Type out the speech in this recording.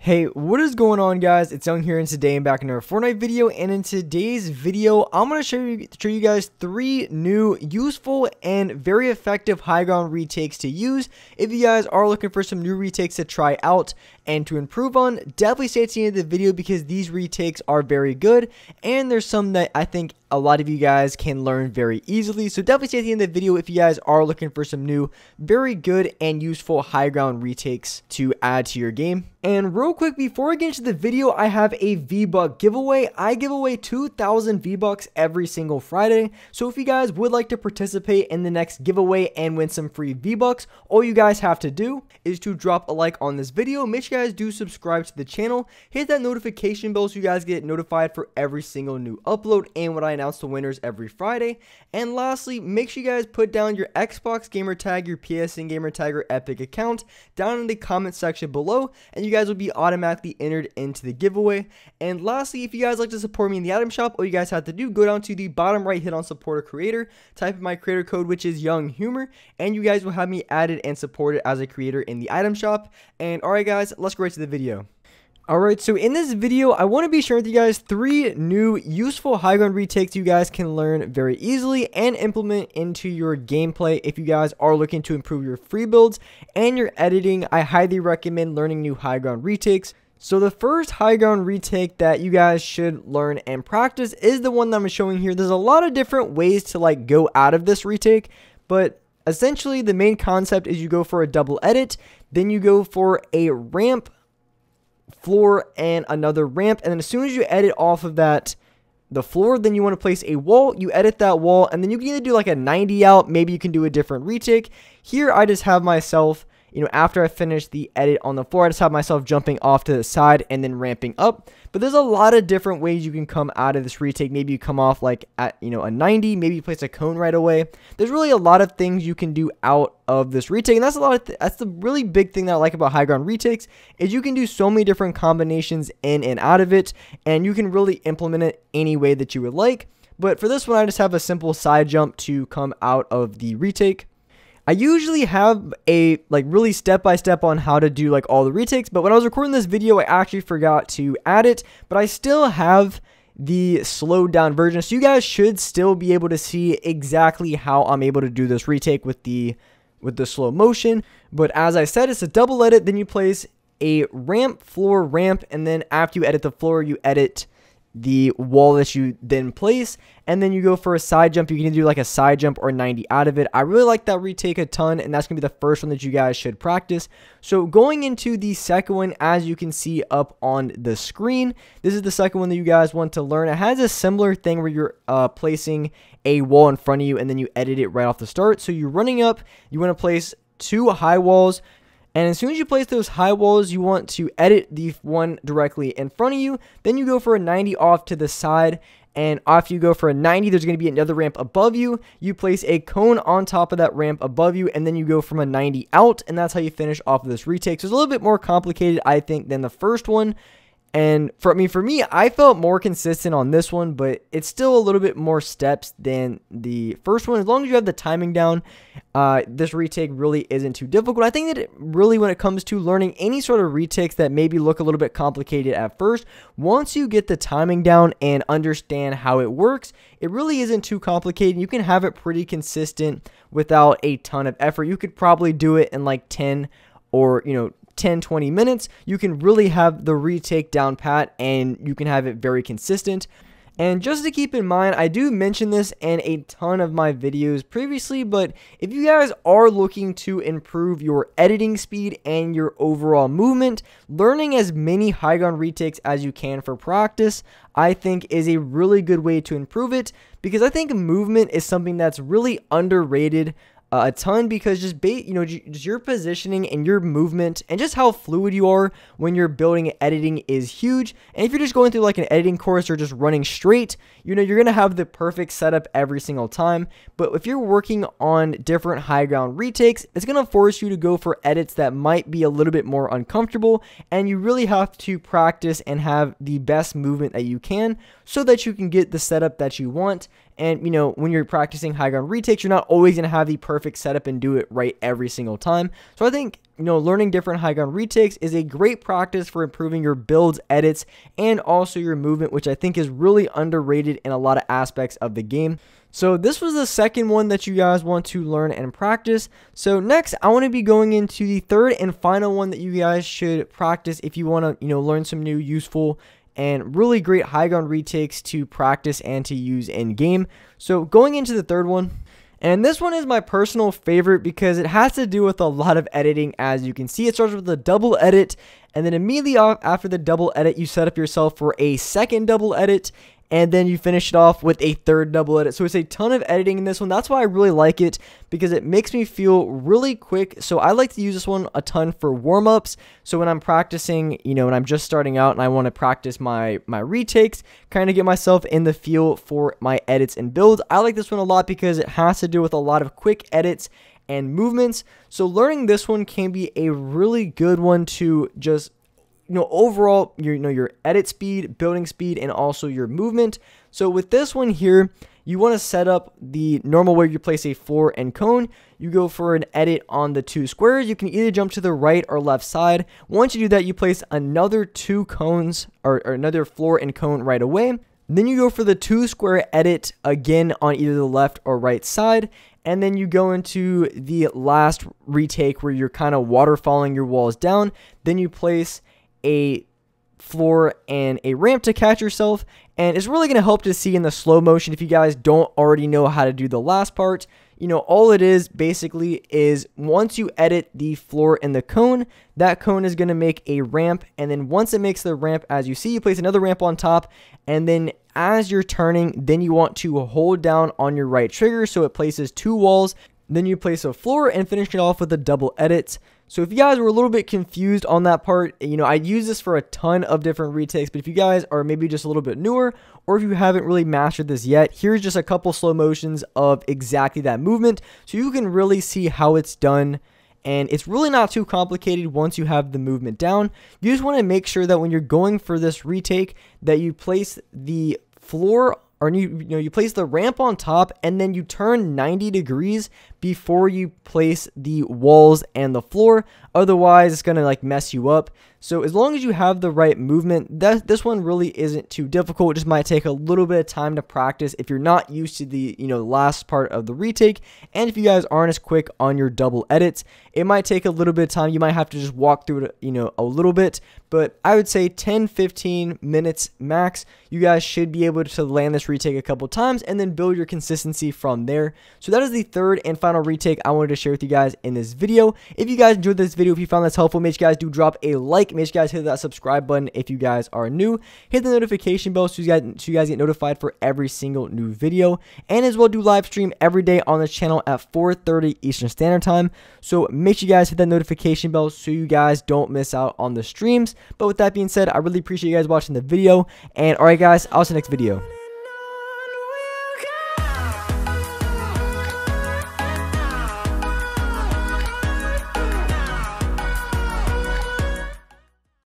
Hey, what is going on, guys? It's Young here, and today I'm back in another Fortnite video. And in today's video, I'm going to show you guys 3 new useful and very effective high ground retakes to use. If you guys are looking for some new retakes to try out and to improve on, definitely stay to the end of the video because these retakes are very good, and there's some that I think a lot of you guys can learn very easily. So definitely stay to the end of the video if you guys are looking for some new, very good and useful high ground retakes to add to your game. And real quick, before I get into the video, I have a V-Buck giveaway. I give away 2,000 V-Bucks every single Friday. So if you guys would like to participate in the next giveaway and win some free V-Bucks, all you guys have to do is to drop a like on this video. Make sure you guys do subscribe to the channel. Hit that notification bell so you guys get notified for every single new upload and when I announce the winners every Friday. And lastly, make sure you guys put down your Xbox gamer tag, your PSN gamer tag, or Epic account down in the comment section below, and you guys will be automatically entered into the giveaway. And lastly, if you guys like to support me in the item shop, all you guys have to do, go down to the bottom right, hit on support a creator, type in my creator code, which is Young Humor, and you guys will have me added and supported as a creator in the item shop. And alright guys, let's go right to the video. Alright, so in this video, I want to be sharing with you guys 3 new useful high ground retakes you guys can learn very easily and implement into your gameplay if you guys are looking to improve your free builds and your editing. I highly recommend learning new high ground retakes. So the first high ground retake that you guys should learn and practice is the one that I'm showing here. There's a lot of different ways to go out of this retake, but essentially the main concept is you go for a double edit, then you go for a ramp, floor, and another ramp, and then as soon as you edit off of the floor, then you want to place a wall. You edit that wall, and then you can either do like a 90 out, maybe you can do a different retake. Here I just have myself, after I finish the edit on the floor, I just have myself jumping off to the side and then ramping up. But there's a lot of different ways you can come out of this retake. Maybe you come off like at a 90, maybe you place a cone right away. There's really a lot of things you can do out of this retake, and that's the really big thing that I like about high ground retakes is you can do so many different combinations in and out of it, and you can really implement it any way that you would like. But for this one, I just have a simple side jump to come out of the retake. I usually have a really step-by-step on how to do all the retakes, but when I was recording this video, I actually forgot to add it, but I still have the slowed down version, so you guys should still be able to see exactly how I'm able to do this retake with the slow motion. But as I said, it's a double edit, then you place a ramp, floor, ramp, and then after you edit the floor, you edit the wall that you then place, and then you go for a side jump. You can do like a side jump or 90 out of it. I really like that retake a ton, and that's gonna be the first one that you guys should practice. So going into the second one, as you can see up on the screen, this is the second one that you guys want to learn. It has a similar thing where you're placing a wall in front of you and then you edit it right off the start. So you're running up, you want to place 2 high walls, and as soon as you place those high walls, you want to edit the one directly in front of you. Then you go for a 90 off to the side, and after you go for a 90, there's going to be another ramp above you. You place a cone on top of that ramp above you, and then you go from a 90 out, and that's how you finish off of this retake. So it's a little bit more complicated, I think, than the first one. And for me, I felt more consistent on this one, but it's still a little bit more steps than the first one. As long as you have the timing down, this retake really isn't too difficult. I think that when it comes to learning any sort of retakes that maybe look a little bit complicated at first, once you get the timing down and understand how it works, it really isn't too complicated. You can have it pretty consistent without a ton of effort. You could probably do it in like 10 or 10-20 minutes. You can really have the retake down pat, and you can have it very consistent. And just to keep in mind, I do mention this in a ton of my videos previously, but if you guys are looking to improve your editing speed and your overall movement, learning as many high ground retakes as you can for practice, I think is a really good way to improve it, because I think movement is something that's really underrated a ton, because just your positioning and your movement and just how fluid you are when you're building and editing is huge. And if you're just going through like an editing course or just running straight, you're gonna have the perfect setup every single time. But if you're working on different high ground retakes, it's gonna force you to go for edits that might be a little bit more uncomfortable, and you really have to practice and have the best movement that you can so that you can get the setup that you want And, you know, when you're practicing high ground retakes, you're not always going to have the perfect setup and do it right every single time. So I think, you know, learning different high ground retakes is a great practice for improving your builds, edits, and also your movement, which I think is really underrated in a lot of aspects of the game. So this was the second one that you guys want to learn and practice. So next, I want to be going into the third and final one that you guys should practice if you want to, you know, learn some new useful and really great high ground retakes to practice and to use in game. So going into the third one, and this one is my personal favorite because it has to do with a lot of editing. As you can see, it starts with a double edit, and then immediately after the double edit, you set up yourself for a second double edit, and then you finish it off with a third double edit. So it's a ton of editing in this one. That's why I really like it, because it makes me feel really quick. So I like to use this one a ton for warm-ups. So when I'm practicing, you know, when I'm just starting out and I want to practice my retakes, kind of get myself in the feel for my edits and builds, I like this one a lot because it has to do with a lot of quick edits and movements. So learning this one can be a really good one to just, you know, overall, your edit speed, building speed, and also your movement. So with this one here, you want to set up the normal way you place a floor and cone. You go for an edit on the 2 squares. You can either jump to the right or left side. Once you do that, you place another 2 cones or another floor and cone right away. Then you go for the 2 square edit again on either the left or right side. And then you go into the last retake where you're kind of waterfalling your walls down. Then you place a floor and a ramp to catch yourself, and it's really going to help to see in the slow motion if you guys don't already know how to do the last part. You know, all it is basically is once you edit the floor and the cone, that cone is going to make a ramp, and then once it makes the ramp, as you see, you place another ramp on top, and then as you're turning, then you want to hold down on your right trigger so it places 2 walls. Then you place a floor and finish it off with a double edit. So if you guys were a little bit confused on that part, you know, I use this for a ton of different retakes, but if you guys are maybe just a little bit newer, or if you haven't really mastered this yet, here's just a couple slow motions of exactly that movement, so you can really see how it's done. And it's really not too complicated once you have the movement down. You just want to make sure that when you're going for this retake, that you place the floor, or you place the ramp on top, and then you turn 90 degrees before you place the walls and the floor. Otherwise, it's gonna like mess you up. So as long as you have the right movement, this one really isn't too difficult. It just might take a little bit of time to practice if you're not used to the, you know, last part of the retake. And if you guys aren't as quick on your double edits, it might take a little bit of time. You might have to just walk through it, you know, a little bit. But I would say 10-15 minutes max, you guys should be able to land this retake a couple times and then build your consistency from there. So that is the third and final retake I wanted to share with you guys in this video. If you guys enjoyed this video, if you found this helpful, make sure you guys do drop a like. Make sure you guys hit that subscribe button if you guys are new. Hit the notification bell so you guys get notified for every single new video. And as well, do live stream every day on this channel at 4:30 Eastern Standard Time. So make sure you guys hit that notification bell so you guys don't miss out on the streams. But with that being said, I really appreciate you guys watching the video. And alright guys, I'll see you next video.